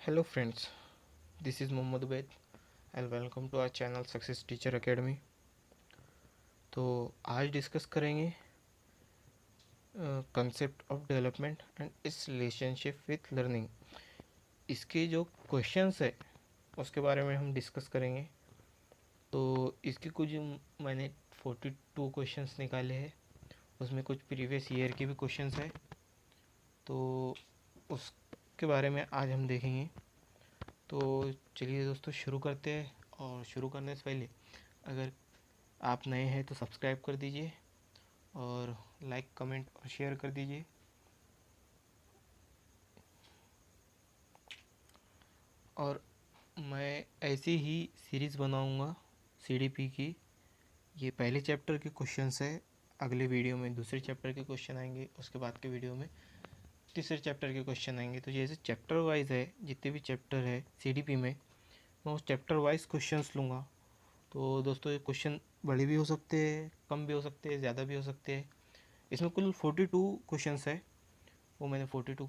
Hello friends, this is Mohammad Ubaid and welcome to our channel Success Teacher Academy। तो आज discuss करेंगे concept of development and it's relationship with learning. इसके जो questions है उसके बारे में हम डिस्कस करेंगे। तो इसके कुछ मैंने 42 क्वेश्चंस निकाले हैं, उसमें कुछ प्रीवियस ईयर के भी क्वेश्चंस है, तो उसके बारे में आज हम देखेंगे। तो चलिए दोस्तों शुरू करते हैं। और शुरू करने से पहले अगर आप नए हैं तो सब्सक्राइब कर दीजिए और लाइक कमेंट और शेयर कर दीजिए। और मैं ऐसी ही सीरीज़ बनाऊंगा सीडीपी की। ये पहले चैप्टर के क्वेश्चंस है, अगले वीडियो में दूसरे चैप्टर के क्वेश्चन आएंगे, उसके बाद के वीडियो में तीसरे चैप्टर के क्वेश्चन आएंगे। तो जैसे चैप्टर वाइज है, जितने भी चैप्टर है सीडीपी में, मैं उस चैप्टर वाइज क्वेश्चंस लूँगा। तो दोस्तों ये क्वेश्चन बड़े भी हो सकते हैं, कम भी हो सकते हैं, ज़्यादा भी हो सकते हैं। इसमें कुल 42 क्वेश्चंस है, वो मैंने 42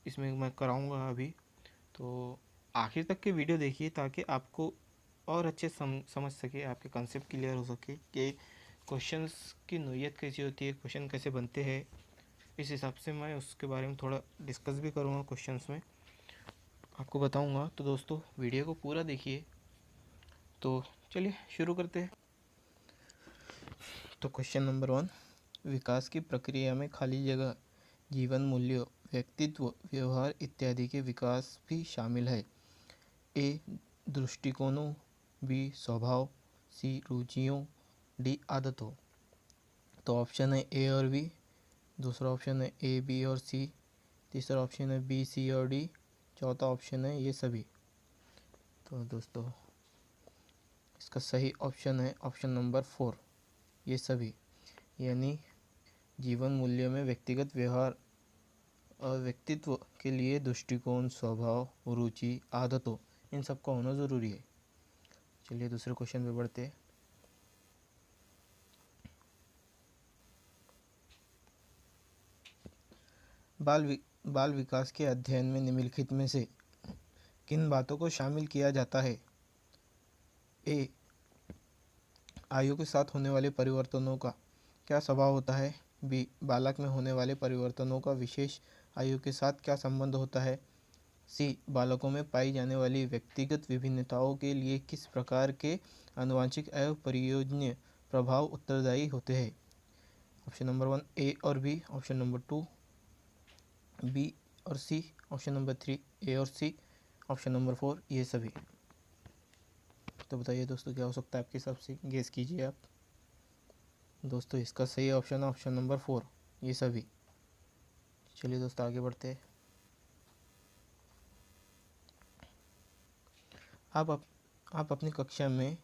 इसमें मैं कराऊंगा अभी। तो आखिर तक के वीडियो देखिए ताकि आपको और अच्छे समझ सके, आपके कंसेप्ट क्लियर हो सके कि क्वेश्चंस की नोयत कैसी होती है, क्वेश्चन कैसे बनते हैं। इस हिसाब से मैं उसके बारे में थोड़ा डिस्कस भी करूँगा, क्वेश्चंस में आपको बताऊँगा। तो दोस्तों वीडियो को पूरा देखिए। तो चलिए शुरू करते हैं। तो क्वेश्चन नंबर 1, विकास की प्रक्रिया में खाली जगह जीवन मूल्यों, व्यक्तित्व, व्यवहार इत्यादि के विकास भी शामिल है। ए दृष्टिकोणों, बी स्वभाव, सी रुचियों, डी आदतों। तो ऑप्शन है ए और बी, दूसरा ऑप्शन है ए बी और सी, तीसरा ऑप्शन है बी सी और डी, चौथा ऑप्शन है ये सभी। तो दोस्तों इसका सही ऑप्शन है ऑप्शन नंबर 4, ये सभी। यानी जीवन मूल्यों में व्यक्तिगत व्यवहार और व्यक्तित्व के लिए दृष्टिकोण, स्वभाव, रुचि, आदतों, इन सब का होना ज़रूरी है। चलिए दूसरे क्वेश्चन पे बढ़ते हैं। बाल विकास के अध्ययन में निम्नलिखित में से किन बातों को शामिल किया जाता है? ए आयु के साथ होने वाले परिवर्तनों का क्या स्वभाव होता है? बी बालक में होने वाले परिवर्तनों का विशेष आयु के साथ क्या संबंध होता है? सी बालकों में पाई जाने वाली व्यक्तिगत विभिन्नताओं के लिए किस प्रकार के आनुवंशिक एवं परियोजनीय प्रभाव उत्तरदायी होते हैं? ऑप्शन नंबर 1 ए और बी, ऑप्शन नंबर 2 बी और सी, ऑप्शन नंबर 3 ए और सी, ऑप्शन नंबर 4 ये सभी। तो बताइए दोस्तों क्या हो सकता है आपके हिसाब से, गेस कीजिए आप। दोस्तों इसका सही ऑप्शन है ऑप्शन नंबर 4 ये सभी। चलिए दोस्तों आगे बढ़ते हैं। आप अपनी कक्षा में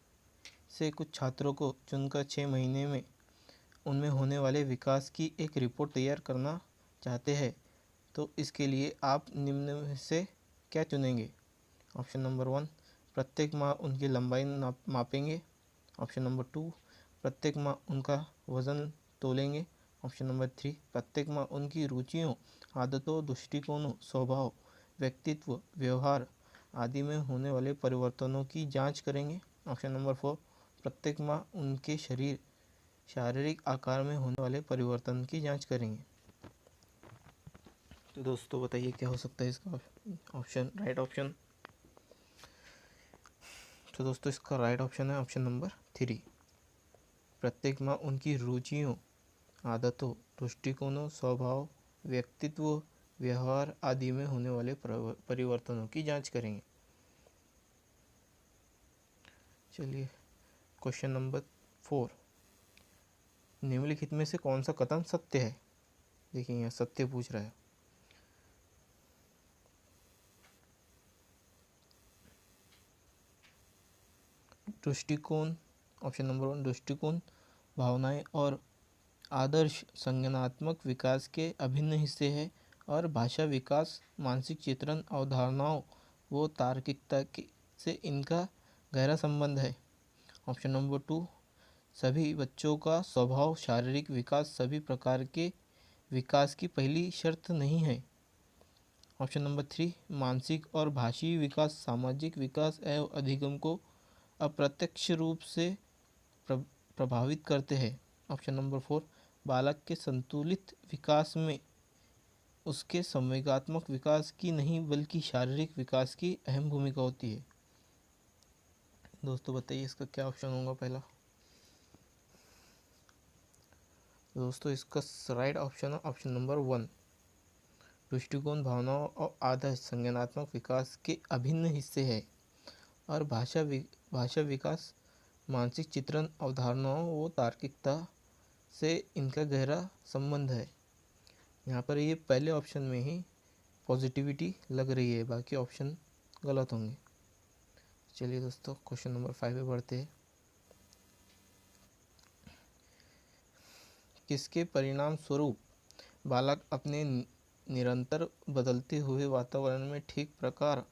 से कुछ छात्रों को चुनकर 6 महीने में उनमें होने वाले विकास की एक रिपोर्ट तैयार करना चाहते हैं। तो इसके लिए आप निम्न में से क्या चुनेंगे? ऑप्शन नंबर 1 प्रत्येक माह उनकी लंबाई मापेंगे, ऑप्शन नंबर 2 प्रत्येक माह उनका वज़न तोलेंगे, ऑप्शन नंबर 3 प्रत्येक माह उनकी रुचियों, आदतों, दृष्टिकोणों, स्वभाव, व्यक्तित्व, व्यवहार आदि में होने वाले परिवर्तनों की जांच करेंगे, ऑप्शन नंबर 4 प्रत्येक माह उनके शारीरिक आकार में होने वाले परिवर्तन की जांच करेंगे। तो दोस्तों बताइए क्या हो सकता है इसका ऑप्शन, राइट ऑप्शन? तो दोस्तों इसका राइट ऑप्शन है ऑप्शन नंबर 3, प्रत्येक माह उनकी रुचियों, आदतों, दृष्टिकोणों, स्वभाव, व्यक्तित्व, व्यवहार आदि में होने वाले परिवर्तनों की जांच करेंगे। चलिए क्वेश्चन नंबर 4, निम्नलिखित में से कौन सा कथन सत्य है? देखिए यहाँ सत्य पूछ रहा है। दृष्टिकोण, ऑप्शन नंबर 1 दृष्टिकोण भावनाएं और आदर्श संज्ञानात्मक विकास के अभिन्न हिस्से हैं और भाषा विकास, मानसिक चित्रण, अवधारणाओं व तार्किकता से इनका गहरा संबंध है। ऑप्शन नंबर 2 सभी बच्चों का स्वभाव शारीरिक विकास सभी प्रकार के विकास की पहली शर्त नहीं है। ऑप्शन नंबर 3 मानसिक और भाषी विकास सामाजिक विकास एवं अधिगम को अप्रत्यक्ष रूप से प्रभावित करते हैं। ऑप्शन नंबर 4 बालक के संतुलित विकास में उसके संवेगात्मक विकास की नहीं बल्कि शारीरिक विकास की अहम भूमिका होती है। दोस्तों बताइए इसका क्या ऑप्शन होगा पहला। दोस्तों इसका राइट ऑप्शन है ऑप्शन नंबर 1। दृष्टिकोण भावनाओं और आदर्श संज्ञानात्मक विकास के अभिन्न हिस्से है और भाषा विकास मानसिक चित्रण अवधारणाओं व तार्किकता से इनका गहरा संबंध है। यहाँ पर ये पहले ऑप्शन में ही पॉजिटिविटी लग रही है, बाकी ऑप्शन गलत होंगे। चलिए दोस्तों क्वेश्चन नंबर 5 पे बढ़ते हैं। किसके परिणाम स्वरूप बालक अपने निरंतर बदलते हुए वातावरण में ठीक प्रकार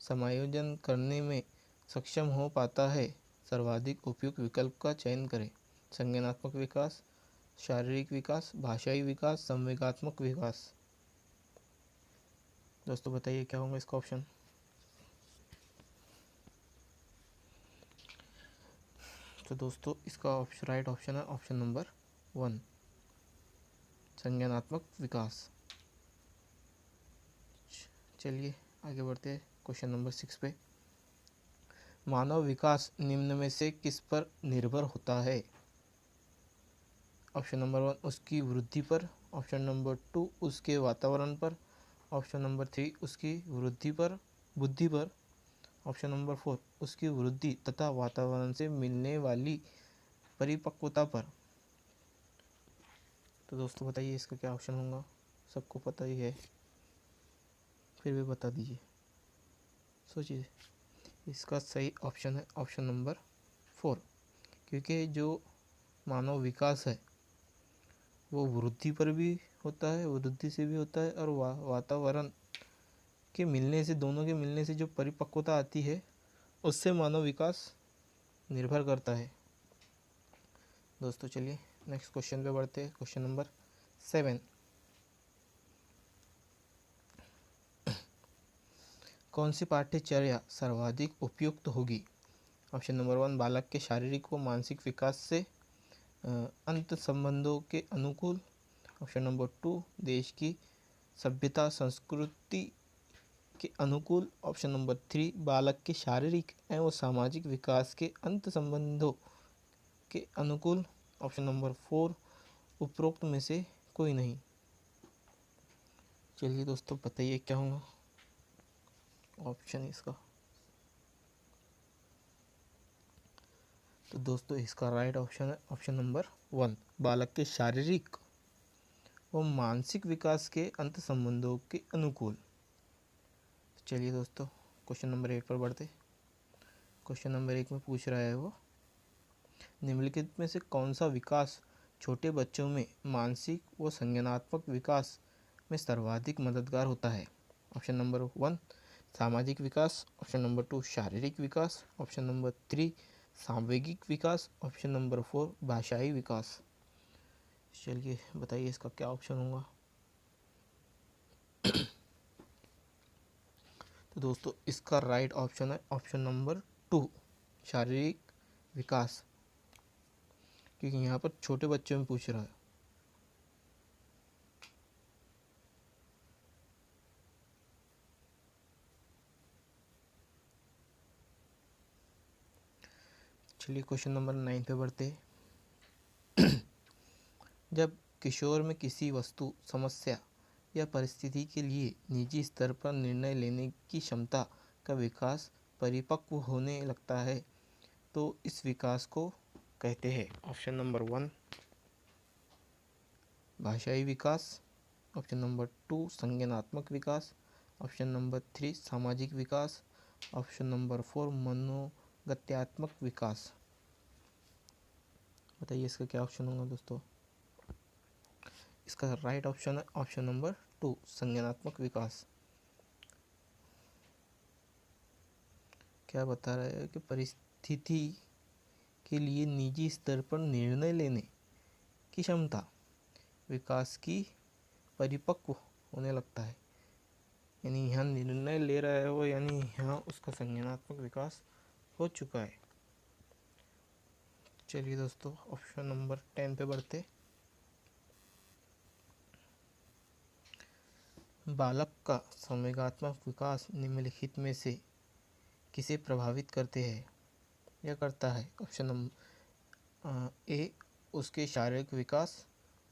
समायोजन करने में सक्षम हो पाता है? सर्वाधिक उपयुक्त विकल्प का चयन करें। संज्ञानात्मक विकास, शारीरिक विकास, भाषाई विकास, संवेगात्मक विकास। दोस्तों बताइए क्या होगा इसका ऑप्शन। तो दोस्तों इसका राइट ऑप्शन है ऑप्शन नंबर 1 संज्ञानात्मक विकास। चलिए आगे बढ़ते हैं क्वेश्चन नंबर 6 पे। मानव विकास निम्न में से किस पर निर्भर होता है? ऑप्शन नंबर 1 उसकी वृद्धि पर, ऑप्शन नंबर 2 उसके वातावरण पर, ऑप्शन नंबर 3 उसकी बुद्धि पर, ऑप्शन नंबर 4 उसकी वृद्धि तथा वातावरण से मिलने वाली परिपक्वता पर। तो दोस्तों बताइए इसका क्या ऑप्शन होगा। सबको पता ही है, फिर भी बता दीजिए, सोचिए। इसका सही ऑप्शन है ऑप्शन नंबर 4, क्योंकि जो मानव विकास है वो वृद्धि पर भी होता है, वृद्धि से भी होता है, और वातावरण के मिलने से, दोनों के मिलने से जो परिपक्वता आती है उससे मानव विकास निर्भर करता है। दोस्तों चलिए नेक्स्ट क्वेश्चन पे बढ़ते हैं। Question number 7। कौन सी पाठ्यचर्या सर्वाधिक उपयुक्त होगी? ऑप्शन नंबर 1 बालक के शारीरिक व मानसिक विकास से अंत संबंधों के अनुकूल, ऑप्शन नंबर 2 देश की सभ्यता संस्कृति के अनुकूल, ऑप्शन नंबर 3 बालक के शारीरिक एवं सामाजिक विकास के अंत संबंधों के अनुकूल, ऑप्शन नंबर 4 उपरोक्त में से कोई नहीं। चलिए दोस्तों बताइए क्या होगा ऑप्शन इसका। तो दोस्तों इसका राइट ऑप्शन है ऑप्शन नंबर 1 बालक के शारीरिक व मानसिक विकास के अंत संबंधों के अनुकूल। चलिए दोस्तों क्वेश्चन नंबर 8 पर बढ़ते। क्वेश्चन नंबर 1 में पूछ रहा है वो, निम्नलिखित में से कौन सा विकास छोटे बच्चों में मानसिक व संज्ञानात्मक विकास में सर्वाधिक मददगार होता है? ऑप्शन नंबर 1 सामाजिक विकास, ऑप्शन नंबर 2 शारीरिक विकास, ऑप्शन नंबर 3 सांवेगिक विकास, ऑप्शन नंबर 4 भाषाई विकास। चलिए बताइए इसका क्या ऑप्शन होगा। तो दोस्तों इसका राइट ऑप्शन है ऑप्शन नंबर 2 शारीरिक विकास, क्योंकि यहाँ पर छोटे बच्चों में पूछ रहा है। चलिए क्वेश्चन नंबर 9 पे बढ़ते हैं। जब किशोर में किसी वस्तु, समस्या या परिस्थिति के लिए निजी स्तर पर निर्णय लेने की क्षमता का विकास परिपक्व होने लगता है तो इस विकास को कहते हैं। ऑप्शन नंबर 1 भाषाई विकास, ऑप्शन नंबर 2 संज्ञानात्मक विकास, ऑप्शन नंबर 3 सामाजिक विकास, ऑप्शन नंबर 4 मनोगत्यात्मक विकास। बताइए इसका क्या ऑप्शन होगा दोस्तों। इसका राइट ऑप्शन है ऑप्शन नंबर 2 संज्ञानात्मक विकास। क्या बता रहा है कि परिस्थिति के लिए निजी स्तर पर निर्णय लेने की क्षमता विकास की परिपक्व होने लगता है। यानी यहाँ निर्णय ले रहा है वो, यानी यहाँ उसका संज्ञानात्मक विकास हो चुका है। चलिए दोस्तों ऑप्शन नंबर 10 पे बढ़ते। बालक का संवेगात्मक विकास निम्नलिखित में से किसे प्रभावित करते हैं या करता है? ऑप्शन नंबर ए उसके शारीरिक विकास,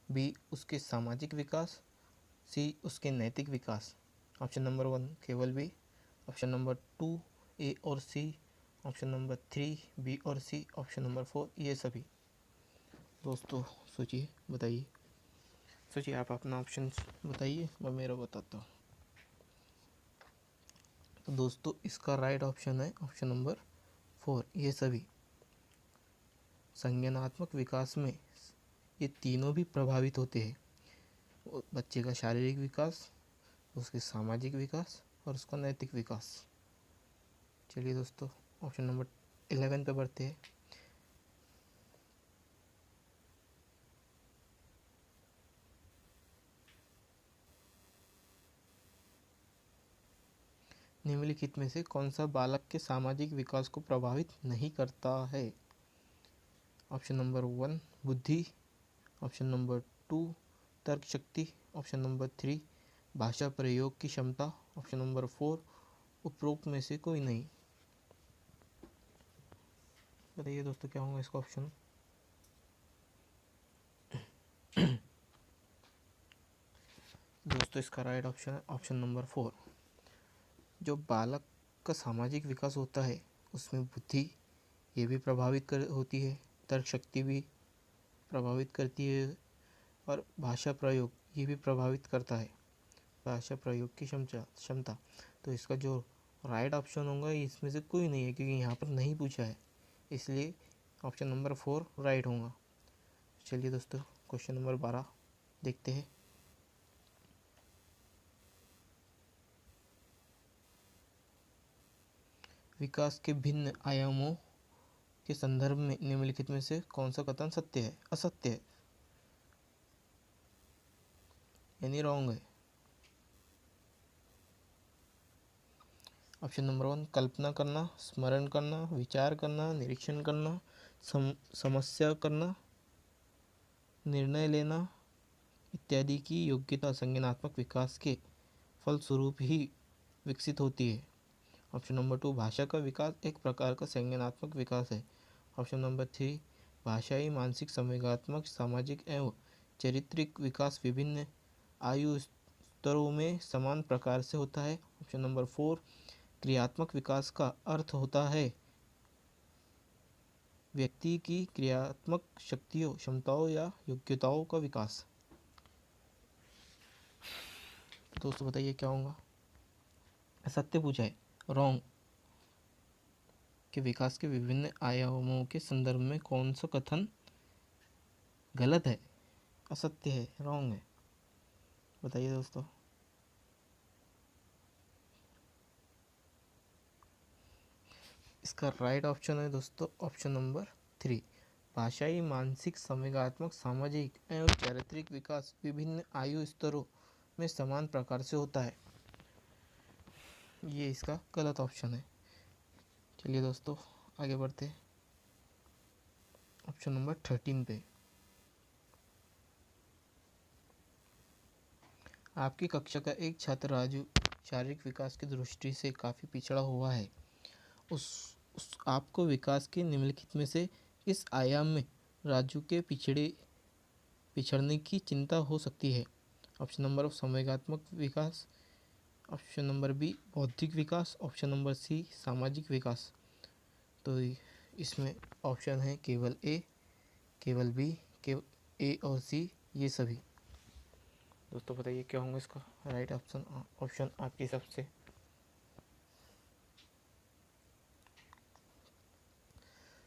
बी उसके सामाजिक विकास, सी उसके नैतिक विकास। ऑप्शन नंबर 1 केवल बी, ऑप्शन नंबर 2 ए और सी, ऑप्शन नंबर 3 बी और सी, ऑप्शन नंबर 4 ये सभी। दोस्तों सोचिए, बताइए, सोचिए, आप अपना ऑप्शन बताइए, मैं मेरा बताता हूँ। तो दोस्तों इसका राइट ऑप्शन है ऑप्शन नंबर 4 ये सभी। संज्ञानात्मक विकास में ये तीनों भी प्रभावित होते हैं, बच्चे का शारीरिक विकास, उसके सामाजिक विकास और उसका नैतिक विकास। चलिए दोस्तों ऑप्शन नंबर 11 पे बढ़ते हैं। निम्नलिखित में से कौन सा बालक के सामाजिक विकास को प्रभावित नहीं करता है? ऑप्शन नंबर 1 बुद्धि, ऑप्शन नंबर 2 तर्क शक्ति, ऑप्शन नंबर 3 भाषा प्रयोग की क्षमता, ऑप्शन नंबर 4 उपरोक्त में से कोई नहीं। बताइए दोस्तों क्या होगा इसका ऑप्शन? दोस्तों इसका राइट ऑप्शन है ऑप्शन नंबर 4। जो बालक का सामाजिक विकास होता है उसमें बुद्धि ये भी प्रभावित होती है, तर्क शक्ति भी प्रभावित करती है और भाषा प्रयोग ये भी प्रभावित करता है, भाषा प्रयोग की क्षमता। तो इसका जो राइट ऑप्शन होगा इसमें से कोई नहीं है, क्योंकि यहाँ पर नहीं पूछा है, इसलिए ऑप्शन नंबर 4 राइट होगा। चलिए दोस्तों क्वेश्चन नंबर 12 देखते हैं। विकास के भिन्न आयामों के संदर्भ में निम्नलिखित में से कौन सा कथन सत्य है, असत्य है, यानी रॉन्ग है? ऑप्शन नंबर 1 कल्पना करना, स्मरण करना, विचार करना, निरीक्षण करना, समस्या करना, निर्णय लेना इत्यादि की योग्यता संज्ञानात्मक विकास के फलस्वरूप ही विकसित होती है। ऑप्शन नंबर 2 भाषा का विकास एक प्रकार का संज्ञानात्मक विकास है। ऑप्शन नंबर 3 भाषाई, मानसिक, संवेगात्मक, सामाजिक एवं चारित्रिक विकास विभिन्न आयु स्तरों में समान प्रकार से होता है। ऑप्शन नंबर 4 क्रियात्मक विकास का अर्थ होता है व्यक्ति की क्रियात्मक शक्तियों, क्षमताओं या योग्यताओं का विकास। दोस्तों बताइए क्या होगा? सत्य पूछा है, रॉन्ग। के विकास के विभिन्न आयामों के संदर्भ में कौन सा कथन गलत है, असत्य है, रॉन्ग है? बताइए दोस्तों। इसका राइट ऑप्शन है दोस्तों ऑप्शन नंबर 3 भाषाई, मानसिक, संवेगात्मक, सामाजिक एवं चारित्रिक विकास विभिन्न आयु स्तरों में समान प्रकार से होता है। ये इसका गलत ऑप्शन है। चलिए दोस्तों आगे बढ़ते हैं ऑप्शन नंबर 13 पे। आपकी कक्षा का एक छात्र राजू शारीरिक विकास की दृष्टि से काफ़ी पिछड़ा हुआ है। उस आपको विकास के निम्नलिखित में से इस आयाम में राजू के पिछड़ने की चिंता हो सकती है? ऑप्शन नंबर संवेगात्मक विकास, ऑप्शन नंबर बी बौद्धिक विकास, ऑप्शन नंबर सी सामाजिक विकास। तो इसमें ऑप्शन है केवल ए, केवल बी, केवल ए और सी ये सभी। दोस्तों बताइए क्या होंगे इसका राइट ऑप्शन आपके हिसाब से?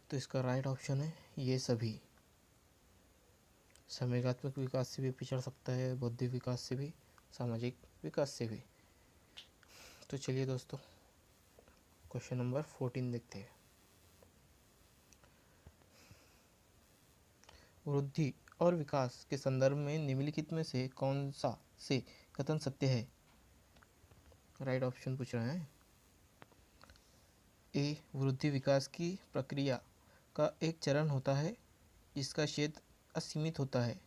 तो इसका राइट ऑप्शन है ये सभी। संवेगात्मक विकास से भी पिछड़ सकता है, बौद्धिक विकास से भी, सामाजिक विकास से भी। तो चलिए दोस्तों क्वेश्चन नंबर 14 देखते हैं। वृद्धि और विकास के संदर्भ में निम्नलिखित में से कौन सा से कथन सत्य है? राइट ऑप्शन पूछ रहे हैं। ए, वृद्धि विकास की प्रक्रिया का एक चरण होता है जिसका क्षेत्र असीमित होता है।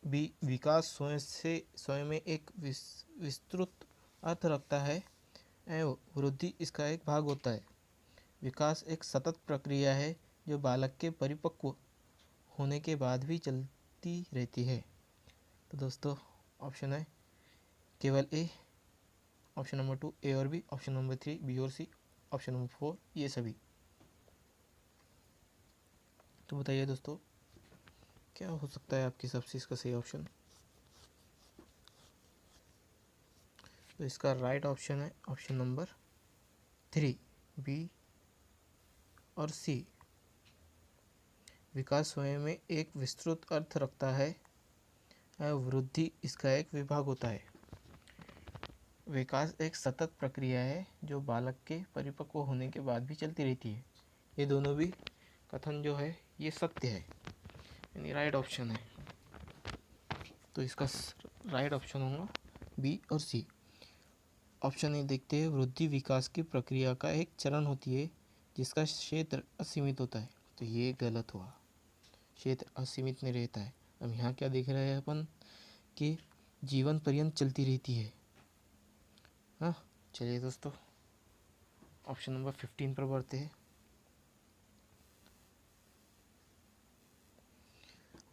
बी, विकास स्वयं में एक विस्तृत अर्थ रखता है एवं वृद्धि इसका एक भाग होता है। विकास एक सतत प्रक्रिया है जो बालक के परिपक्व होने के बाद भी चलती रहती है। तो दोस्तों ऑप्शन है केवल ए, ऑप्शन नंबर 2 ए और बी, ऑप्शन नंबर 3 बी और सी, ऑप्शन नंबर 4 ये सभी। तो बताइए दोस्तों क्या हो सकता है आपके हिसाब से इसका सही ऑप्शन। तो इसका राइट ऑप्शन है ऑप्शन नंबर 3 बी और सी। विकास स्वयं में एक विस्तृत अर्थ रखता है और वृद्धि इसका एक विभाग होता है। विकास एक सतत प्रक्रिया है जो बालक के परिपक्व होने के बाद भी चलती रहती है। ये दोनों भी कथन जो है ये सत्य है, यानी राइट ऑप्शन है। तो इसका राइट ऑप्शन होगा बी और सी। ऑप्शन ए देखते हैं, वृद्धि विकास की प्रक्रिया का एक चरण होती है जिसका क्षेत्र असीमित होता है। तो ये गलत हुआ, क्षेत्र असीमित नहीं रहता है। अब यहाँ क्या देख रहे हैं अपन कि जीवन पर्यंत चलती रहती है। हाँ चलिए दोस्तों ऑप्शन नंबर 15 पर बढ़ते हैं।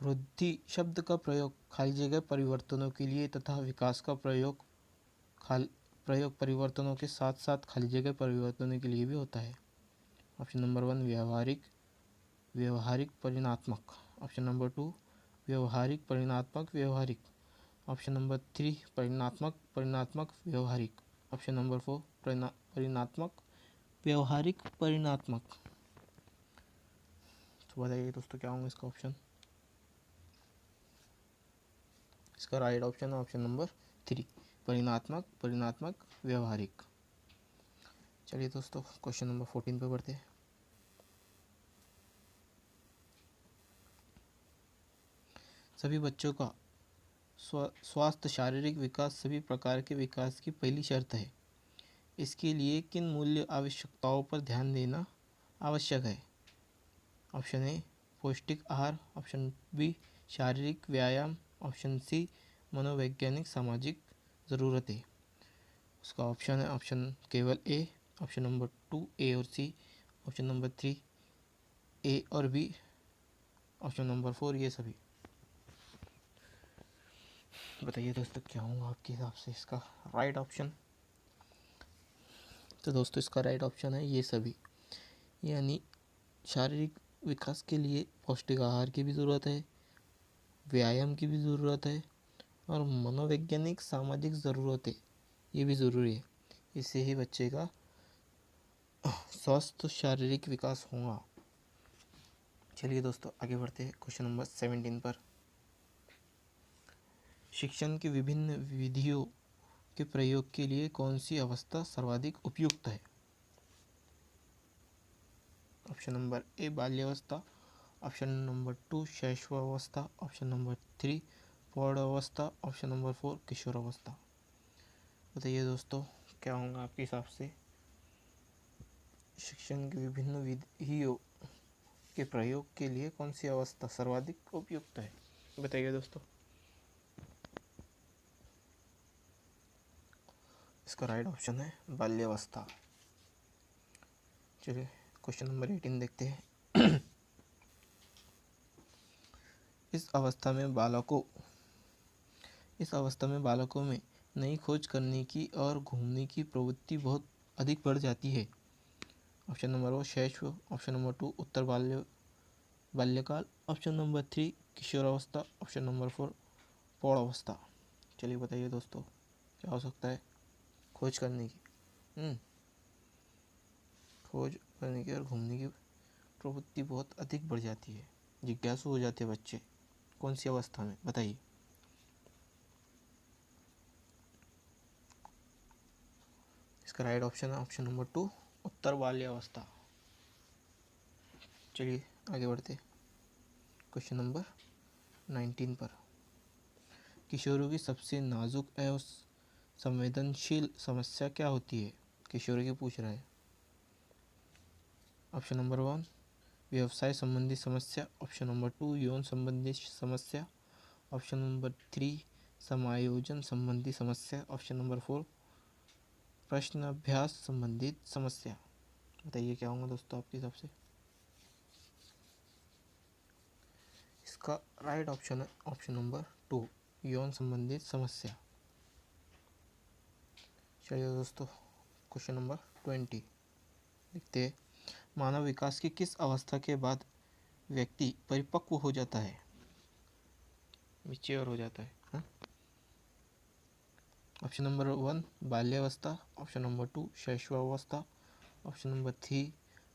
वृद्धि शब्द का प्रयोग खाली जगह परिवर्तनों के लिए तथा विकास का प्रयोग परिवर्तनों के साथ साथ खाली जगह परिवर्तनों के लिए भी होता है। ऑप्शन नंबर 1 व्यवहारिक परिणात्मक, ऑप्शन नंबर 2 व्यवहारिक परिणात्मक व्यवहारिक, ऑप्शन नंबर 3 परिणात्मक व्यवहारिक, ऑप्शन नंबर 4 परिणात्मक व्यवहारिक परिणात्मक। तो बताइए दोस्तों क्या होंगे इसका ऑप्शन। इसका राइट ऑप्शन है ऑप्शन नंबर 3 परिणात्मक व्यवहारिक। चलिए दोस्तों क्वेश्चन नंबर 14 पे बढ़ते हैं। सभी बच्चों का स्वास्थ्य शारीरिक विकास सभी प्रकार के विकास की पहली शर्त है। इसके लिए किन मूल्य आवश्यकताओं पर ध्यान देना आवश्यक है। ऑप्शन ए पौष्टिक आहार, ऑप्शन बी शारीरिक व्यायाम, ऑप्शन सी मनोवैज्ञानिक सामाजिक ज़रूरतें। उसका ऑप्शन है ऑप्शन केवल ए, ऑप्शन नंबर 2 ए और सी, ऑप्शन नंबर 3 ए और बी, ऑप्शन नंबर 4 ये सभी। बताइए दोस्तों क्या होगा आपके हिसाब से इसका राइट ऑप्शन। तो दोस्तों इसका राइट ऑप्शन है ये सभी, यानी शारीरिक विकास के लिए पौष्टिक आहार की भी ज़रूरत है, व्यायाम की भी ज़रूरत है और मनोवैज्ञानिक सामाजिक ज़रूरतें ये भी ज़रूरी है। इससे ही बच्चे का स्वस्थ शारीरिक विकास होगा। चलिए दोस्तों आगे बढ़ते हैं क्वेश्चन नंबर 17 पर। शिक्षण की विभिन्न विधियों के प्रयोग के लिए कौन सी अवस्था सर्वाधिक उपयुक्त है। ऑप्शन नंबर ए बाल्यावस्था, ऑप्शन नंबर 2 शैशवावस्था, ऑप्शन नंबर 3 प्रौढ़ावस्था, ऑप्शन नंबर 4 किशोरावस्था। बताइए दोस्तों क्या होगा आपके हिसाब से शिक्षण की विभिन्न विधियों के प्रयोग के लिए कौन सी अवस्था सर्वाधिक उपयुक्त है। बताइए दोस्तों। इसका राइट ऑप्शन है बाल्यावस्था। चलिए क्वेश्चन नंबर 18 देखते हैं। इस अवस्था में बालकों में नई खोज करने की और घूमने की प्रवृत्ति बहुत अधिक बढ़ जाती है। ऑप्शन नंबर 1 शैशव, ऑप्शन नंबर 2 उत्तर बाल्यकाल, ऑप्शन नंबर 3 किशोरावस्था, ऑप्शन नंबर 4 प्रौढ़ावस्था। चलिए बताइए दोस्तों क्या हो सकता है खोज करने की। खोज करने की और घूमने की प्रवृत्ति बहुत अधिक बढ़ जाती है, जिज्ञासु हो जाते हैं बच्चे। कौन सी अवस्था में बताइए। इसका राइट ऑप्शन है ऑप्शन नंबर 2 उत्तर बाल्यावस्था। चलिए आगे बढ़ते क्वेश्चन नंबर 19 पर। किशोरों की सबसे नाजुक एवं संवेदनशील समस्या क्या होती है? किशोर की पूछ रहा है। ऑप्शन नंबर 1 व्यवसाय संबंधी समस्या, ऑप्शन नंबर 2 यौन संबंधी समस्या, ऑप्शन नंबर 3 समायोजन संबंधी समस्या, ऑप्शन नंबर 4 प्रश्नाभ्यास संबंधित समस्या। बताइए क्या होगा दोस्तों आपके हिसाब से? इसका राइट ऑप्शन है ऑप्शन नंबर 2 यौन संबंधित समस्या। चलिए दोस्तों क्वेश्चन नंबर 20 लिखते हैं। मानव विकास की किस अवस्था के बाद व्यक्ति परिपक्व हो जाता है, मैच्योर हो जाता है? ऑप्शन नंबर 1 बाल्यावस्था, ऑप्शन नंबर 2 शैशवावस्था, ऑप्शन नंबर 3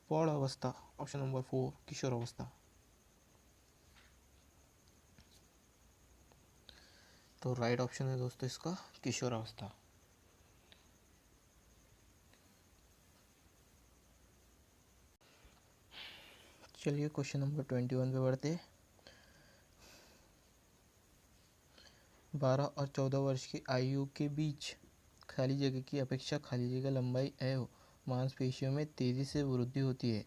प्रौढ़ अवस्था, ऑप्शन नंबर 4 किशोर अवस्था। तो राइट ऑप्शन है दोस्तों इसका किशोर अवस्था। चलिए क्वेश्चन नंबर 21 पे बढ़ते हैं। 12 और 14 वर्ष की आयु के बीच खाली जगह की अपेक्षा खाली जगह लंबाई एवं मांसपेशियों में तेजी से वृद्धि होती है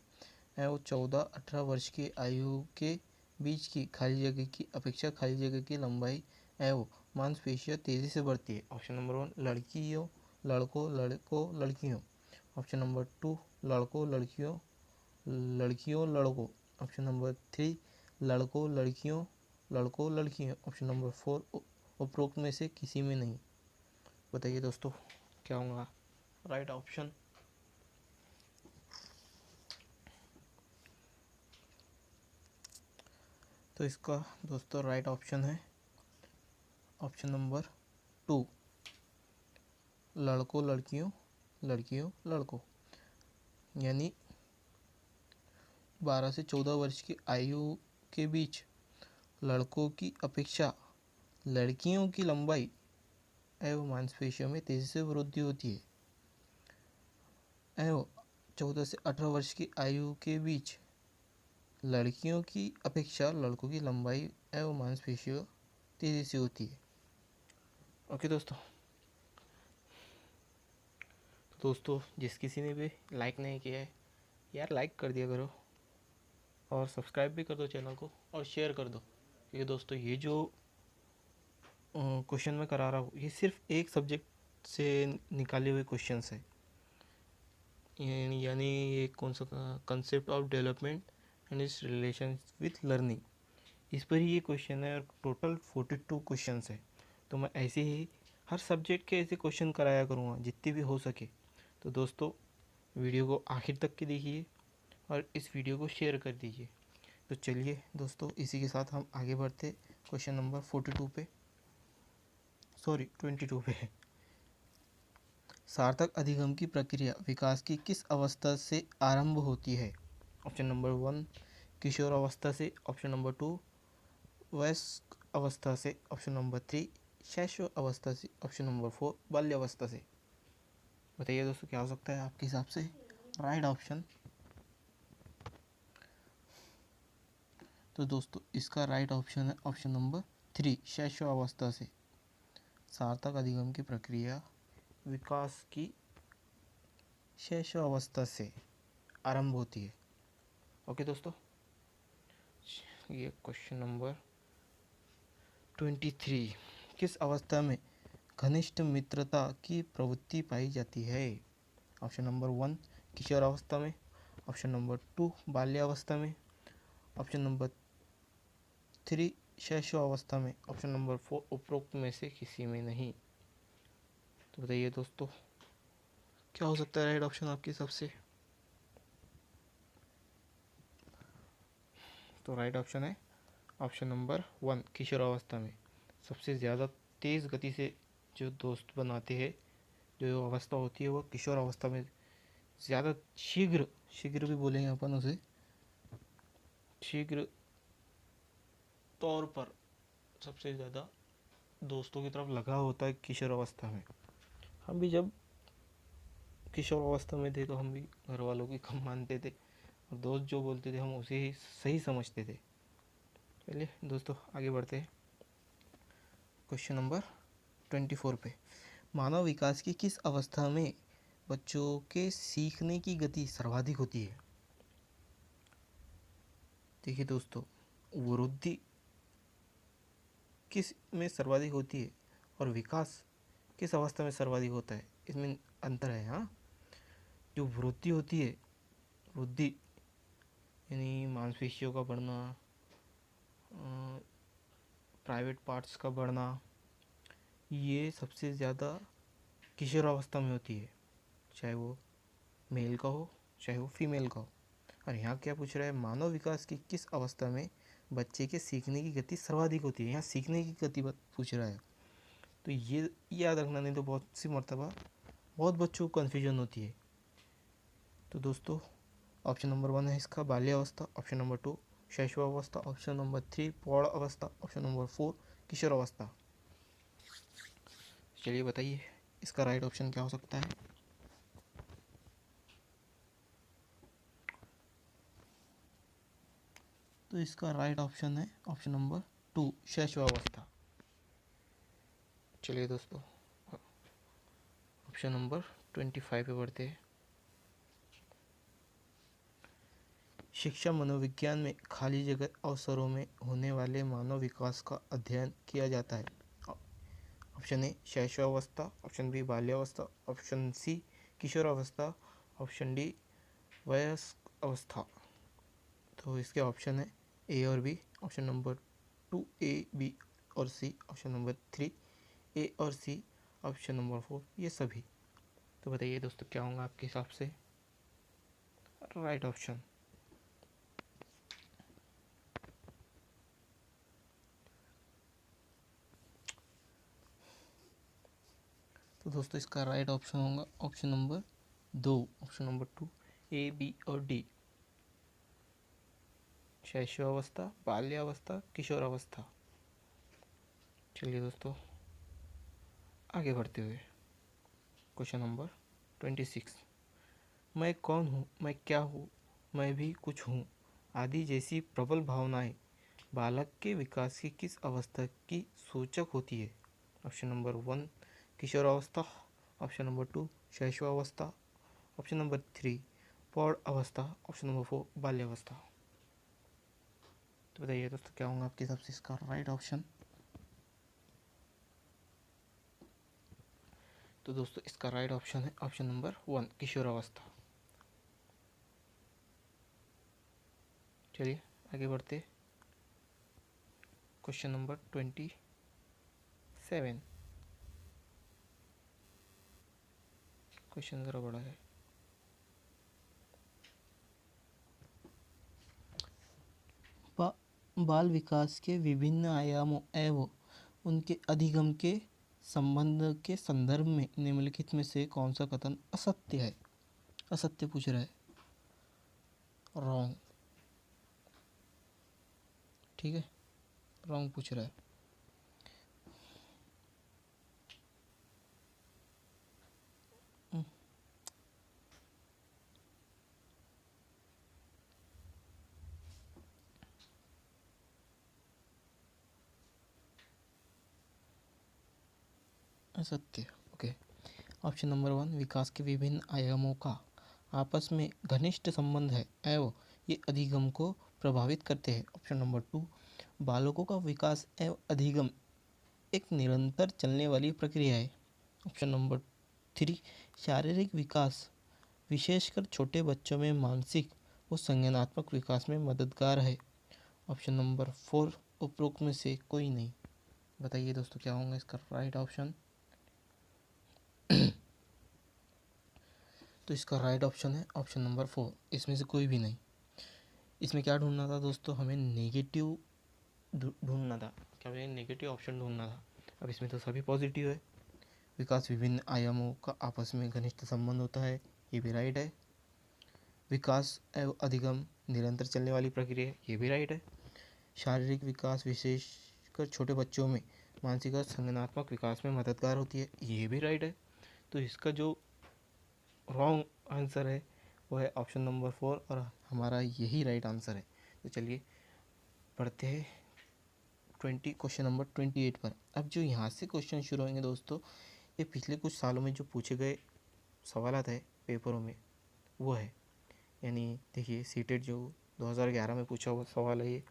एवं 14-18 वर्ष की आयु के बीच की खाली जगह की अपेक्षा खाली जगह की लंबाई एवं मांसपेशियां तेजी से बढ़ती है। ऑप्शन नंबर 1 लड़कियों लड़कों लड़कों लड़कियों, ऑप्शन नंबर 2 लड़कों लड़कियों लड़कियों लड़कों, ऑप्शन नंबर 3 लड़कों लड़कियों लड़कों लड़कियों, ऑप्शन नंबर 4 उपरोक्त में से किसी में नहीं। बताइए दोस्तों क्या होगा राइट ऑप्शन? तो इसका दोस्तों राइट ऑप्शन है ऑप्शन नंबर 2 लड़कों लड़कियों लड़कियों लड़कों। यानी 12 से 14 वर्ष की आयु के बीच लड़कों की अपेक्षा लड़कियों की लंबाई एवं मांसपेशियों में तेजी से वृद्धि होती है एवं 14 से 18 वर्ष की आयु के बीच लड़कियों की अपेक्षा लड़कों की लंबाई एवं मांसपेशियों तेजी से होती है। ओके दोस्तों जिस किसी ने भी लाइक नहीं किया है यार लाइक कर दिया करो और सब्सक्राइब भी कर दो चैनल को और शेयर कर दो, क्योंकि दोस्तों ये जो क्वेश्चन मैं करा रहा हूँ ये सिर्फ एक सब्जेक्ट से निकाले हुए क्वेश्चंस है। यानी ये कौन सा concept of development and it's relation with learning, इस पर ही ये क्वेश्चन है और टोटल 42 क्वेश्चंस है। तो मैं ऐसे ही हर सब्जेक्ट के ऐसे क्वेश्चन कराया करूँगा जितने भी हो सके। तो दोस्तों वीडियो को आखिर तक के देखिए और इस वीडियो को शेयर कर दीजिए। तो चलिए दोस्तों इसी के साथ हम आगे बढ़ते क्वेश्चन नंबर 42 पे, सॉरी 22 पे। सार्थक अधिगम की प्रक्रिया विकास की किस अवस्था से आरंभ होती है? ऑप्शन नंबर 1 किशोर अवस्था से, ऑप्शन नंबर 2 वयस्क अवस्था से, ऑप्शन नंबर 3 शैशव अवस्था से, ऑप्शन नंबर 4 बाल्यावस्था से। बताइए दोस्तों क्या हो सकता है आपके हिसाब से राइट ऑप्शन? तो दोस्तों इसका राइट ऑप्शन है ऑप्शन नंबर 3 शैशव अवस्था से। सार्थक अधिगम की प्रक्रिया विकास की शैशव अवस्था से आरंभ होती है। ओके दोस्तों ये क्वेश्चन नंबर 23 किस अवस्था में घनिष्ठ मित्रता की प्रवृत्ति पाई जाती है? ऑप्शन नंबर 1 किशोर अवस्था में, ऑप्शन नंबर 2 बाल्यावस्था में, ऑप्शन नंबर 3 शैशव अवस्था में, ऑप्शन नंबर 4 उपरोक्त में से किसी में नहीं। तो बताइए दोस्तों क्या हो सकता है राइट ऑप्शन आपके हिसाब से? तो राइट ऑप्शन है ऑप्शन नंबर 1 किशोर अवस्था में। सबसे ज़्यादा तेज़ गति से जो दोस्त बनाते हैं जो अवस्था होती है वो किशोर अवस्था में ज़्यादा शीघ्र शीघ्र भी बोलेंगे अपन उसे, शीघ्र तौर पर सबसे ज़्यादा दोस्तों की तरफ लगा होता है किशोर अवस्था में। हम भी जब किशोर अवस्था में थे तो हम भी घर वालों की कम मानते थे और दोस्त जो बोलते थे हम उसे ही सही समझते थे। चलिए दोस्तों आगे बढ़ते हैं क्वेश्चन नंबर 24 पे। मानव विकास की किस अवस्था में बच्चों के सीखने की गति सर्वाधिक होती है? देखिए दोस्तों, वृद्धि किस में सर्वाधिक होती है और विकास किस अवस्था में सर्वाधिक होता है, इसमें अंतर है। हाँ, जो वृद्धि होती है, वृद्धि यानी मांसपेशियों का बढ़ना, प्राइवेट पार्ट्स का बढ़ना, ये सबसे ज़्यादा किशोरावस्था में होती है, चाहे वो मेल का हो चाहे वो फीमेल का हो। और यहाँ क्या पूछ रहा है, मानव विकास की किस अवस्था में बच्चे के सीखने की गति सर्वाधिक होती है। यहाँ सीखने की गति पूछ रहा है, तो ये याद रखना, नहीं तो बहुत सी मर्तबा बहुत बच्चों को कन्फ्यूजन होती है। तो दोस्तों, ऑप्शन नंबर 1 है इसका बाल्यावस्था, ऑप्शन नंबर 2 शैशवावस्था, ऑप्शन नंबर 3 प्रौढ़ अवस्था, ऑप्शन नंबर 4 किशोरावस्था। चलिए बताइए इसका राइट ऑप्शन क्या हो सकता है। तो इसका राइट ऑप्शन है ऑप्शन नंबर 2 शैशवावस्था। चलिए दोस्तों, ऑप्शन नंबर 25 पे बढ़ते हैं। शिक्षा मनोविज्ञान में खाली जगह अवसरों में होने वाले मानव विकास का अध्ययन किया जाता है। ऑप्शन ए शैशवावस्था, ऑप्शन बी बाल्यावस्था, ऑप्शन सी किशोरावस्था, ऑप्शन डी वयस्क अवस्था। तो इसके ऑप्शन है ए और B, option number 2 A B और सी, ऑप्शन नंबर 3 ए और सी, ऑप्शन नंबर 4 ये सभी। तो बताइए दोस्तों, क्या होगा आपके हिसाब से राइट ऑप्शन। तो दोस्तों, इसका राइट ऑप्शन होगा option number 2, option number 2 A B और डी, शैशवावस्था, बाल्यावस्था, किशोरावस्था। चलिए दोस्तों, आगे बढ़ते हुए क्वेश्चन नंबर 26। मैं कौन हूँ, मैं क्या हूँ, मैं भी कुछ हूँ आदि जैसी प्रबल भावनाएं बालक के विकास की किस अवस्था की सूचक होती है। ऑप्शन नंबर 1 किशोरावस्था, ऑप्शन नंबर 2 शैशवावस्था, ऑप्शन नंबर 3 प्रौढ़ अवस्था, ऑप्शन नंबर 4 बाल्यावस्था। तो बताइए दोस्तों, क्या होगा आपके हिसाब से इसका राइट ऑप्शन। तो दोस्तों, इसका राइट ऑप्शन है ऑप्शन नंबर 1 किशोरावस्था। चलिए आगे बढ़ते, क्वेश्चन नंबर 27। क्वेश्चन ज़रा बड़ा है। बाल विकास के विभिन्न आयामों एवं उनके अधिगम के संबंध के संदर्भ में निम्नलिखित में से कौन सा कथन असत्य है। असत्य पूछ रहा है, रॉन्ग। ठीक है, रॉन्ग पूछ रहा है। असत्य। ओके, ऑप्शन नंबर 1 विकास के विभिन्न आयामों का आपस में घनिष्ठ संबंध है एवं ये अधिगम को प्रभावित करते हैं। ऑप्शन नंबर 2 बालकों का विकास एवं अधिगम एक निरंतर चलने वाली प्रक्रिया है। ऑप्शन नंबर 3 शारीरिक विकास विशेषकर छोटे बच्चों में मानसिक व संज्ञानात्मक विकास में मददगार है। ऑप्शन नंबर 4 उपरोक्त में से कोई नहीं। बताइए दोस्तों, क्या होगा इसका राइट ऑप्शन। तो इसका राइट ऑप्शन है ऑप्शन नंबर 4, इसमें से कोई भी नहीं। इसमें क्या ढूंढना था दोस्तों, हमें नेगेटिव ढूंढना था, क्या हमें नेगेटिव ऑप्शन ढूंढना था। अब इसमें तो सभी पॉजिटिव है। विकास विभिन्न आयामों का आपस में घनिष्ठ संबंध होता है, ये भी राइट है। विकास एवं अधिगम निरंतर चलने वाली प्रक्रिया है, ये भी राइट है। शारीरिक विकास विशेषकर छोटे बच्चों में मानसिक और संज्ञानात्मक विकास में मददगार होती है, ये भी राइट है। तो इसका जो रॉन्ग आंसर है वो है ऑप्शन नंबर 4 और हमारा यही राइट आंसर है। तो चलिए पढ़ते हैं क्वेश्चन नंबर 28 पर। अब जो यहाँ से क्वेश्चन शुरू होंगे दोस्तों, ये पिछले कुछ सालों में जो पूछे गए सवालात है पेपरों में वो है। यानी देखिए सीटेट जो 2011 में पूछा हुआ सवाल है ये।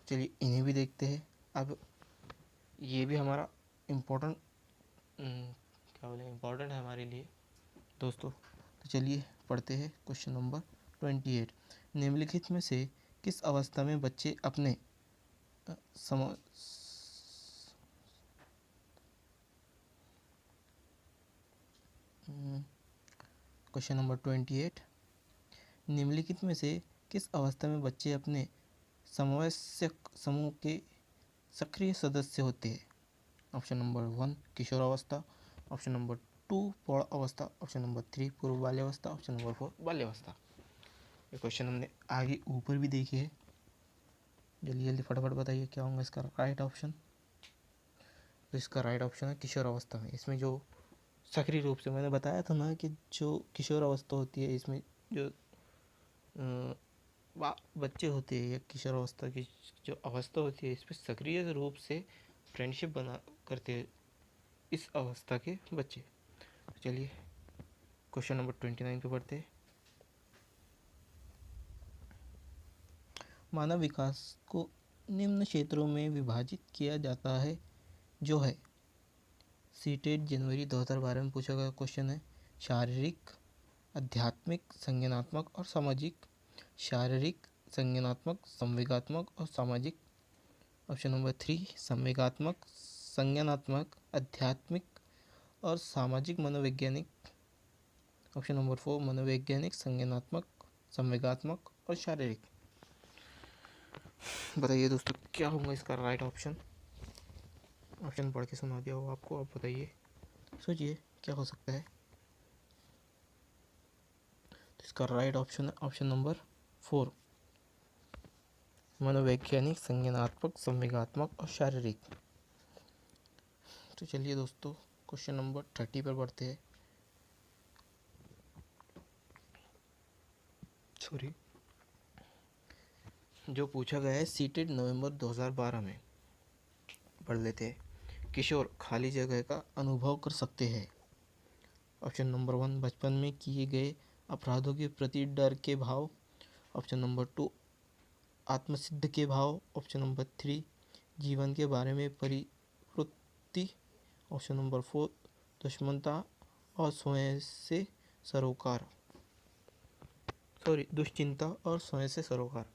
चलिए इन्हें भी देखते हैं। अब ये भी हमारा इम्पोर्टेंट क्या बोले इम्पोर्टेंट है हमारे लिए दोस्तों। तो चलिए पढ़ते हैं क्वेश्चन नंबर 28। निम्नलिखित में से किस अवस्था में बच्चे अपने क्वेश्चन नंबर 28। निम्नलिखित में से किस अवस्था में बच्चे अपने समवयस्क समूह के सक्रिय सदस्य होते हैं? ऑप्शन नंबर 1 किशोरावस्था, ऑप्शन नंबर 2 प्रौढ़ अवस्था, ऑप्शन नंबर 3 पूर्व बाल्यावस्था, ऑप्शन नंबर 4 बाल्यावस्था। ये क्वेश्चन हमने आगे ऊपर भी देखे हैं। जल्दी जल्दी फटाफट बताइए क्या होगा इसका राइट ऑप्शन। तो इसका राइट ऑप्शन है किशोरावस्था में। इसमें जो सक्रिय रूप से मैंने बताया था ना कि जो किशोर अवस्था होती है इसमें जो बच्चे होते हैं या किशोर अवस्था की जो अवस्था होती है इसमें सक्रिय रूप से फ्रेंडशिप बना करते हैं इस अवस्था के बच्चे। चलिए क्वेश्चन नंबर 29 पे पढ़ते हैं। मानव विकास को निम्न क्षेत्रों में विभाजित किया जाता है जो है। सीटेट जनवरी 2012 में पूछा गया क्वेश्चन है। शारीरिक, आध्यात्मिक, संज्ञानात्मक और सामाजिक। शारीरिक, संज्ञानात्मक, संवेगात्मक और सामाजिक। ऑप्शन नंबर 3 संवेगात्मक, संज्ञानात्मक, आध्यात्मिक और सामाजिक मनोवैज्ञानिक। ऑप्शन नंबर 4 मनोवैज्ञानिक, संज्ञानात्मक, संवेगात्मक और शारीरिक। बताइए दोस्तों क्या होगा इसका राइट ऑप्शन। ऑप्शन पढ़ के सुना दिया हो आपको, आप बताइए, सोचिए क्या हो सकता है। तो इसका राइट ऑप्शन है ऑप्शन नंबर 4 मनोवैज्ञानिक, संज्ञानात्मक, संवेगात्मक और शारीरिक। तो चलिए दोस्तों क्वेश्चन नंबर 30 पर बढ़ते हैं। सॉरी, जो पूछा गया है सीटेड नवंबर 2012 में। पढ़ लेते हैं। किशोर खाली जगह का अनुभव कर सकते हैं। ऑप्शन नंबर 1 बचपन में किए गए अपराधों के प्रति डर के भाव। ऑप्शन नंबर 2 आत्मसिद्ध के भाव। ऑप्शन नंबर 3 जीवन के बारे में परिवृत्ति। ऑप्शन नंबर 4 दुश्मनता और स्वयं से सरोकार, दुश्चिंता और स्वयं से सरोकार।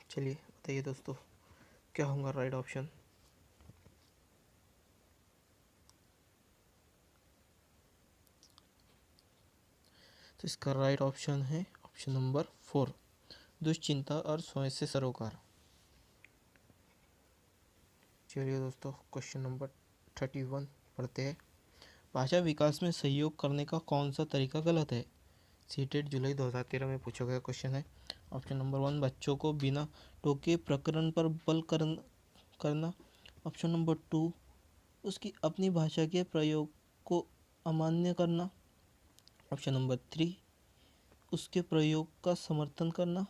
चलिए बताइए दोस्तों क्या होगा राइट ऑप्शन। तो इसका राइट ऑप्शन है ऑप्शन नंबर 4 दुश्चिंता और स्वयं से सरोकार। चलिए दोस्तों क्वेश्चन नंबर 31 पढ़ते हैं। भाषा विकास में सहयोग करने का कौन सा तरीका गलत है? सीटेट जुलाई 2013 में पूछा गया क्वेश्चन है। ऑप्शन नंबर 1 बच्चों को बिना टोके प्रकरण पर बल करना। ऑप्शन नंबर 2 उसकी अपनी भाषा के प्रयोग को अमान्य करना। ऑप्शन नंबर 3 उसके प्रयोगों का समर्थन करना।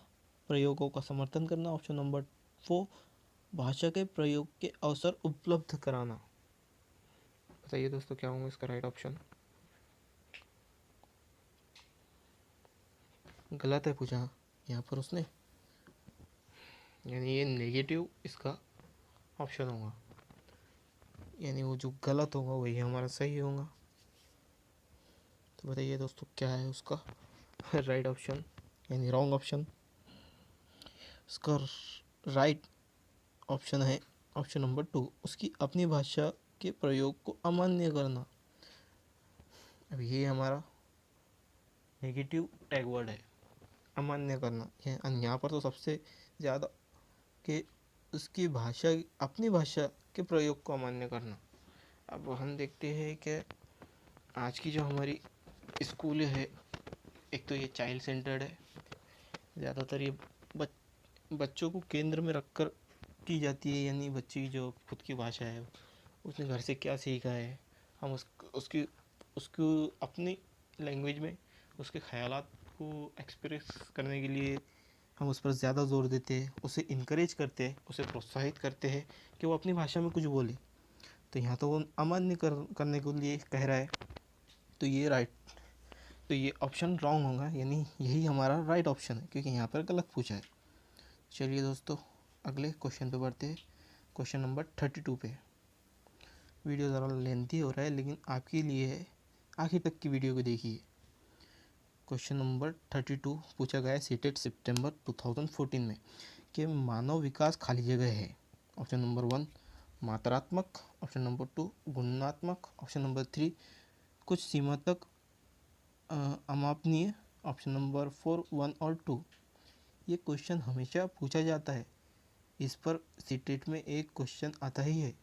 ऑप्शन नंबर 4 भाषा के प्रयोग के अवसर उपलब्ध कराना। बताइए दोस्तों क्या होगा इसका राइट ऑप्शन। गलत है पूछा यहाँ पर उसने, यानी ये नेगेटिव इसका ऑप्शन होगा, यानी वो जो गलत होगा वही हमारा सही होगा। तो बताइए दोस्तों क्या है उसका राइट ऑप्शन यानी रॉन्ग ऑप्शन। इसका राइट ऑप्शन है ऑप्शन नंबर 2 उसकी अपनी भाषा के प्रयोग को अमान्य करना। अब ये हमारा नेगेटिव टैग वर्ड है, अमान्य करना। यहाँ पर तो सबसे ज़्यादा कि उसकी भाषा अपनी भाषा के प्रयोग को अमान्य करना। अब हम देखते हैं कि आज की जो हमारी स्कूल है, एक तो ये चाइल्ड सेंटर्ड है, ज़्यादातर ये बच्चों को केंद्र में रखकर की जाती है। यानी बच्चे की जो खुद की भाषा है उसने घर से क्या सीखा है हम उसको अपनी लैंग्वेज में उसके ख्यालात को एक्सप्रेस करने के लिए हम उस पर ज़्यादा जोर देते हैं, उसे इनकरेज करते हैं, उसे प्रोत्साहित करते हैं कि वो अपनी भाषा में कुछ बोले। तो यहाँ तो वो अमान्य करने के लिए कह रहा है, तो ये ऑप्शन रॉन्ग होगा, यानी यही हमारा राइट ऑप्शन है, क्योंकि यहाँ पर गलत पूछा है। चलिए दोस्तों, अगले क्वेश्चन पे बढ़ते हैं, क्वेश्चन नंबर 32 पे। वीडियो ज़रा लेंथी हो रहा है, लेकिन आपके लिए है, आखिर तक की वीडियो को देखिए। क्वेश्चन नंबर 32 पूछा गया है सीटेट सितंबर 2014 में कि मानव विकास खाली जगह है। ऑप्शन नंबर 1 मात्रात्मक, ऑप्शन नंबर 2 गुणात्मक, ऑप्शन नंबर 3 कुछ सीमा तक अमापनीय, ऑप्शन नंबर 4 1 और 2। ये क्वेश्चन हमेशा पूछा जाता है, इस पर सीटेट में एक क्वेश्चन आता ही है।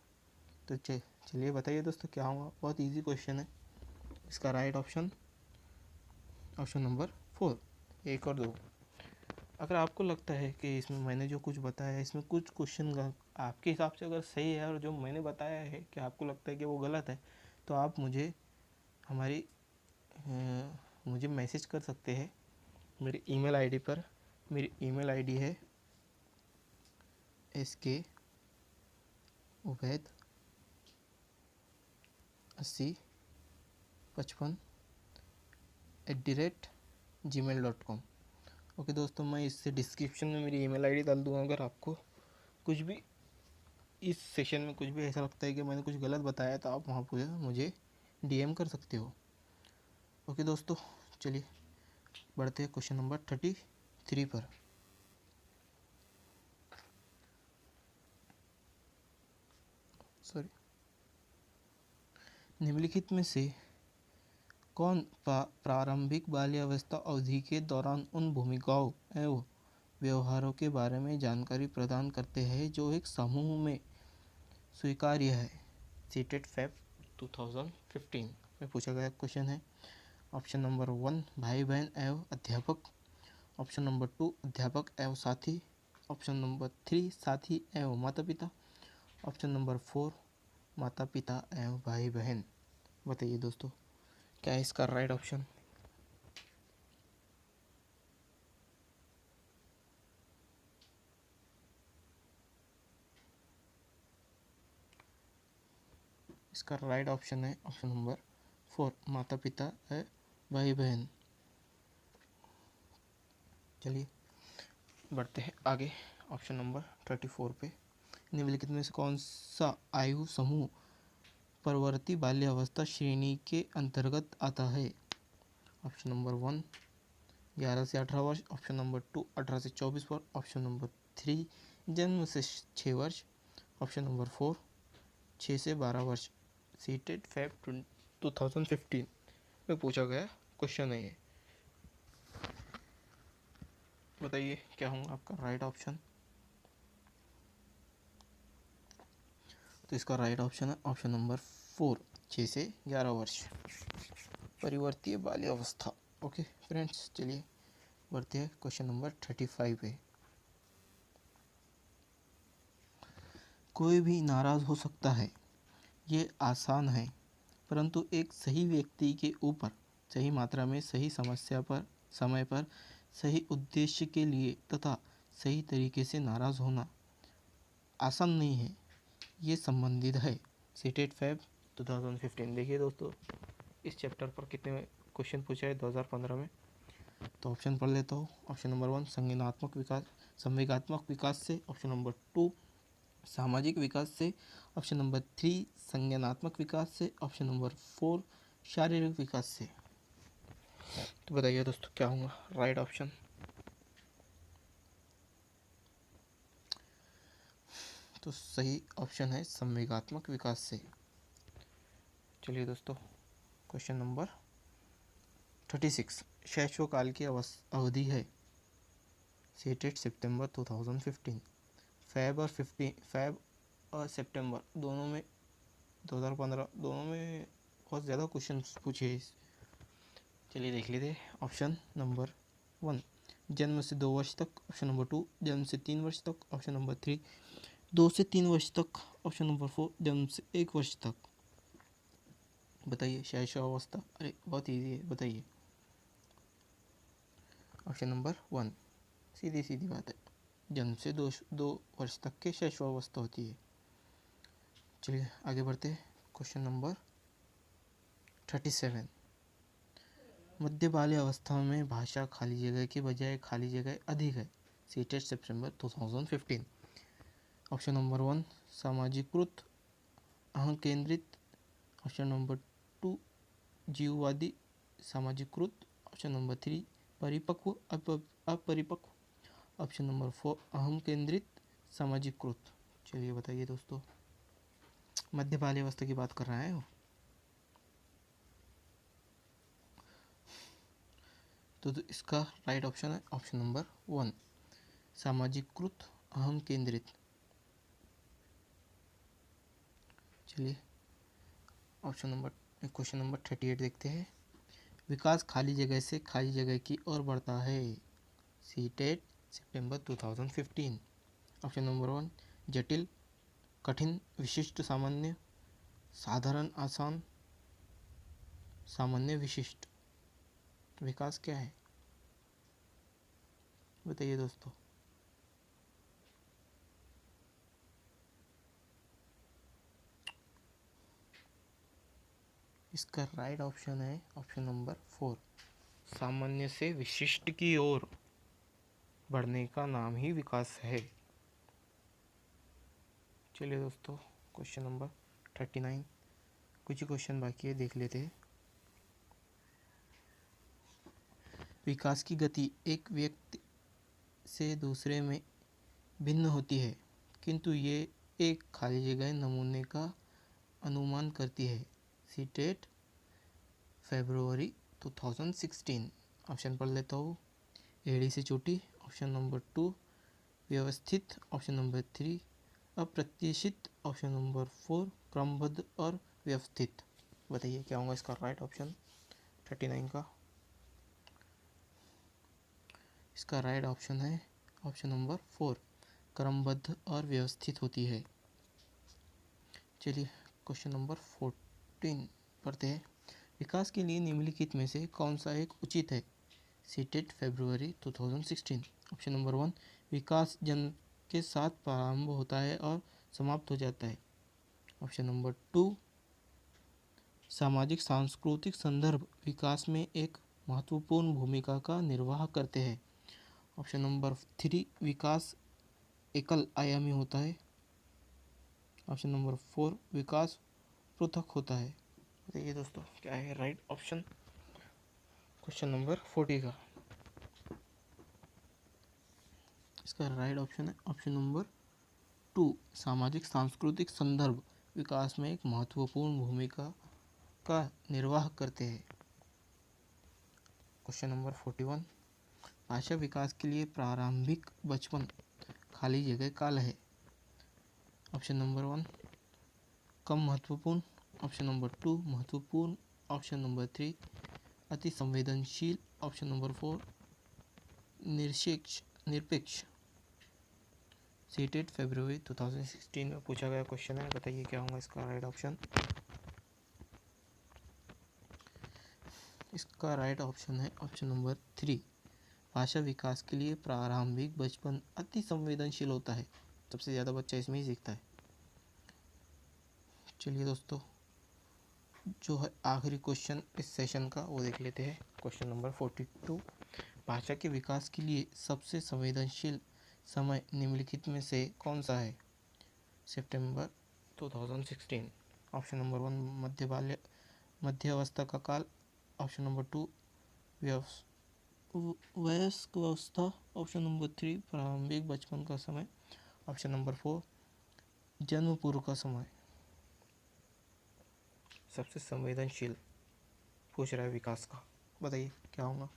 तो चलिए बताइए दोस्तों क्या होगा। बहुत इजी क्वेश्चन है। इसका राइट ऑप्शन ऑप्शन नंबर 4, 1 और 2। अगर आपको लगता है कि इसमें मैंने जो कुछ बताया है, इसमें कुछ क्वेश्चन आपके हिसाब से अगर सही है और जो मैंने बताया है कि आपको लगता है कि वो गलत है, तो आप मुझे मुझे मैसेज कर सकते हैं मेरी ईमेल आईडी पर। मेरी ईमेल आईडी है SKUbaid8055@gmail.com। ओके दोस्तों, मैं इससे डिस्क्रिप्शन में मेरी ईमेल आईडी डाल दूँगा। अगर आपको कुछ भी इस सेशन में कुछ भी ऐसा लगता है कि मैंने कुछ गलत बताया, तो आप वहाँ पर मुझे DM कर सकते हो। ओके दोस्तों, चलिए बढ़ते हैं क्वेश्चन नंबर 33 पर। निम्नलिखित में से कौन प्रारंभिक बाल्यावस्था अवधि के दौरान उन भूमिकाओं एवं व्यवहारों के बारे में जानकारी प्रदान करते हैं जो एक समूह में स्वीकार्य है। सीटेट फैब 2015 में पूछा गया क्वेश्चन है। ऑप्शन नंबर 1 भाई बहन एवं अध्यापक, ऑप्शन नंबर 2 अध्यापक एवं साथी, ऑप्शन नंबर 3 साथी एवं माता पिता, ऑप्शन नंबर 4 माता पिता एवं भाई बहन। बताइए दोस्तों क्या है इसका राइट ऑप्शन। इसका राइट ऑप्शन है ऑप्शन नंबर 4 माता पिता है भाई बहन। चलिए बढ़ते हैं आगे ऑप्शन नंबर 34 पे। निम्नलिखित में से कौन सा आयु समूह परवर्ती बाल्यावस्था श्रेणी के अंतर्गत आता है। ऑप्शन नंबर 1 11 से 18 वर्ष, ऑप्शन नंबर 2 18 से 24 वर्ष, ऑप्शन नंबर 3 जन्म से 6 वर्ष, ऑप्शन नंबर 4 6 से 12 वर्ष। सीटेट फैब 2015 में पूछा गया क्वेश्चन है ये। बताइए क्या होगा आपका राइट ऑप्शन। तो इसका राइट ऑप्शन है ऑप्शन नंबर 4 6 से 11 वर्ष परिवर्तीय बाल्यावस्था। ओके फ्रेंड्स, चलिए बढ़ते हैं क्वेश्चन नंबर 35 पे। कोई भी नाराज हो सकता है, ये आसान है, परंतु एक सही व्यक्ति के ऊपर सही मात्रा में सही समस्या पर समय पर सही उद्देश्य के लिए तथा सही तरीके से नाराज होना आसान नहीं है। ये संबंधित है। CTET Feb 2015। देखिए दोस्तों, इस चैप्टर पर कितने क्वेश्चन पूछा है 2015 में। तो ऑप्शन पढ़ लेता हूँ। ऑप्शन नंबर 1 संवेगात्मक विकास से, ऑप्शन नंबर 2 सामाजिक विकास से, ऑप्शन नंबर 3 संज्ञानात्मक विकास से, ऑप्शन नंबर 4 शारीरिक विकास से। तो बताइए दोस्तों क्या होगा राइट ऑप्शन। तो सही ऑप्शन है संवेगात्मक विकास से। चलिए दोस्तों, क्वेश्चन नंबर 36 शैशवकाल की अवधि है। सीटेट सितंबर 2015। फैब और सितंबर दोनों में 2015 दोनों में बहुत ज़्यादा क्वेश्चन पूछे। चलिए देख लेते हैं। ऑप्शन नंबर 1 जन्म से 2 वर्ष तक, ऑप्शन नंबर 2 जन्म से 3 वर्ष तक, ऑप्शन नंबर 3 2 से 3 वर्ष तक, ऑप्शन नंबर 4 जन्म से 1 वर्ष तक। बताइए शैशवावस्था। अरे बहुत इजी है, बताइए। ऑप्शन नंबर 1 सीधी सीधी बात है, जन्म से दो वर्ष तक के शैशवावस्था होती है। चलिए आगे बढ़ते हैं। Question number 37। मध्य बाल्यावस्था में भाषा खाली जगह के बजाय खाली जगह अधिक है। सीटेड सितंबर 2015। ऑप्शन नंबर 1 सामाजिकृत अहं केंद्रित, ऑप्शन नंबर 2 जीववादी सामाजिकृत, ऑप्शन नंबर 3 परिपक्व अपरिपक्व, ऑप्शन नंबर 4 अहम केंद्रित सामाजिकृत। चलिए बताइए दोस्तों, मध्य बाल्यावस्था की बात कर रहा है वो। तो इसका राइट ऑप्शन है ऑप्शन नंबर 1 सामाजिकृत अहम केंद्रित। चलिए क्वेश्चन नंबर 38 देखते हैं। विकास खाली जगह से खाली जगह की ओर बढ़ता है। सीटेड सितंबर 2015। ऑप्शन नंबर 1 जटिल कठिन विशिष्ट सामान्य साधारण आसान सामान्य विशिष्ट। विकास क्या है बताइए दोस्तों। इसका राइट ऑप्शन है ऑप्शन नंबर 4 सामान्य से विशिष्ट की ओर बढ़ने का नाम ही विकास है। चलिए दोस्तों क्वेश्चन नंबर 39, कुछ क्वेश्चन बाकी है, देख लेते हैं। विकास की गति एक व्यक्ति से दूसरे में भिन्न होती है, किंतु ये एक खाली जगह नमूने का अनुमान करती है। सीटेट फरवरी 2016। ऑप्शन पढ़ लेता हूँ। एड़ी से चोटी, ऑप्शन नंबर 2 व्यवस्थित, ऑप्शन नंबर 3 अप्रत्याशित, ऑप्शन नंबर 4 क्रमबद्ध और व्यवस्थित। बताइए क्या होगा इसका राइट ऑप्शन 39 का। इसका राइट ऑप्शन है ऑप्शन नंबर 4 क्रमबद्ध और व्यवस्थित होती है। चलिए क्वेश्चन नंबर 14 पढ़ते हैं। विकास के लिए निम्नलिखित में से कौन सा एक उचित है। सीटेड फरवरी 2016। ऑप्शन नंबर 1 विकास जन्म के साथ प्रारंभ होता है और समाप्त हो जाता है। ऑप्शन नंबर 2 सामाजिक सांस्कृतिक संदर्भ विकास में एक महत्वपूर्ण भूमिका का निर्वाह करते हैं। ऑप्शन नंबर 3 विकास एकल आयामी होता है। ऑप्शन नंबर 4 विकास पृथक होता है। देखिए दोस्तों क्या है राइट ऑप्शन क्वेश्चन नंबर 40 का। इसका राइट ऑप्शन है ऑप्शन नंबर 2 सामाजिक सांस्कृतिक संदर्भ विकास में एक महत्वपूर्ण भूमिका का निर्वाह करते हैं। क्वेश्चन नंबर 41 भाषा विकास के लिए प्रारंभिक बचपन खाली जगह काल है। ऑप्शन नंबर 1 कम महत्वपूर्ण, ऑप्शन नंबर 2 महत्वपूर्ण, ऑप्शन नंबर 3 अति संवेदनशील, ऑप्शन नंबर 4 निरपेक्ष। सीटेड फरवरी 2016 में पूछा गया क्वेश्चन है, बताइए क्या होगा इसका राइट ऑप्शन। इसका राइट ऑप्शन है ऑप्शन नंबर 3 भाषा विकास के लिए प्रारंभिक बचपन अति संवेदनशील होता है। सबसे ज़्यादा बच्चा इसमें ही सीखता है। चलिए दोस्तों जो है आखिरी क्वेश्चन इस सेशन का वो देख लेते हैं। क्वेश्चन नंबर 42 भाषा के विकास के लिए सबसे संवेदनशील समय निम्नलिखित में से कौन सा है। सितंबर 2016। ऑप्शन नंबर 1 मध्य अवस्था का काल, ऑप्शन नंबर 2 वयस्क अवस्था, ऑप्शन नंबर 3 प्रारंभिक बचपन का समय, ऑप्शन नंबर 4 जन्म पूर्व का समय। सबसे संवेदनशील पूछ रहा है विकास का, बताइए क्या होगा।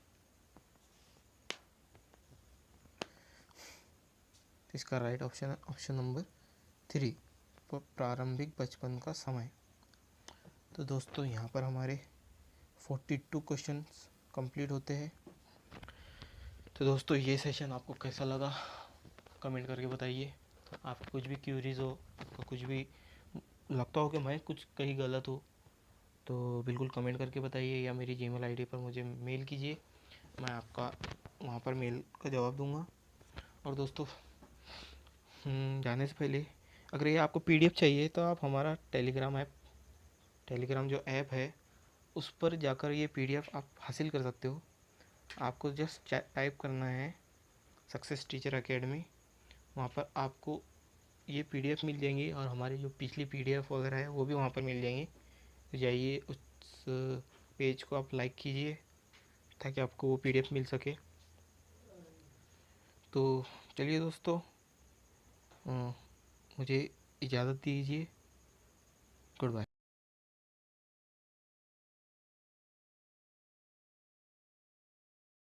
इसका राइट ऑप्शन है ऑप्शन नंबर 3 प्रारंभिक बचपन का समय। तो दोस्तों यहाँ पर हमारे 42 क्वेश्चंस कंप्लीट होते हैं। तो दोस्तों ये सेशन आपको कैसा लगा कमेंट करके बताइए। आपको कुछ भी क्यूरीज हो, आपको कुछ भी लगता हो कि मैं कुछ कहीं गलत हो तो बिल्कुल कमेंट करके बताइए, या मेरी जीमेल आईडी पर मुझे मेल कीजिए, मैं आपका वहाँ पर मेल का जवाब दूंगा। और दोस्तों जाने से पहले अगर ये आपको पीडीएफ चाहिए तो आप हमारा टेलीग्राम जो ऐप है उस पर जाकर ये पीडीएफ आप हासिल कर सकते हो। आपको जस्ट टाइप करना है सक्सेस टीचर एकेडमी, वहाँ पर आपको ये पीडीएफ मिल जाएंगी और हमारी जो पिछली पीडीएफ वगैरह है वो भी वहाँ पर मिल जाएंगी। तो जाइए उस पेज को आप लाइक कीजिए ताकि आपको वो पीडीएफ मिल सके। तो चलिए दोस्तों, मुझे इजाज़त दीजिए। Good bye.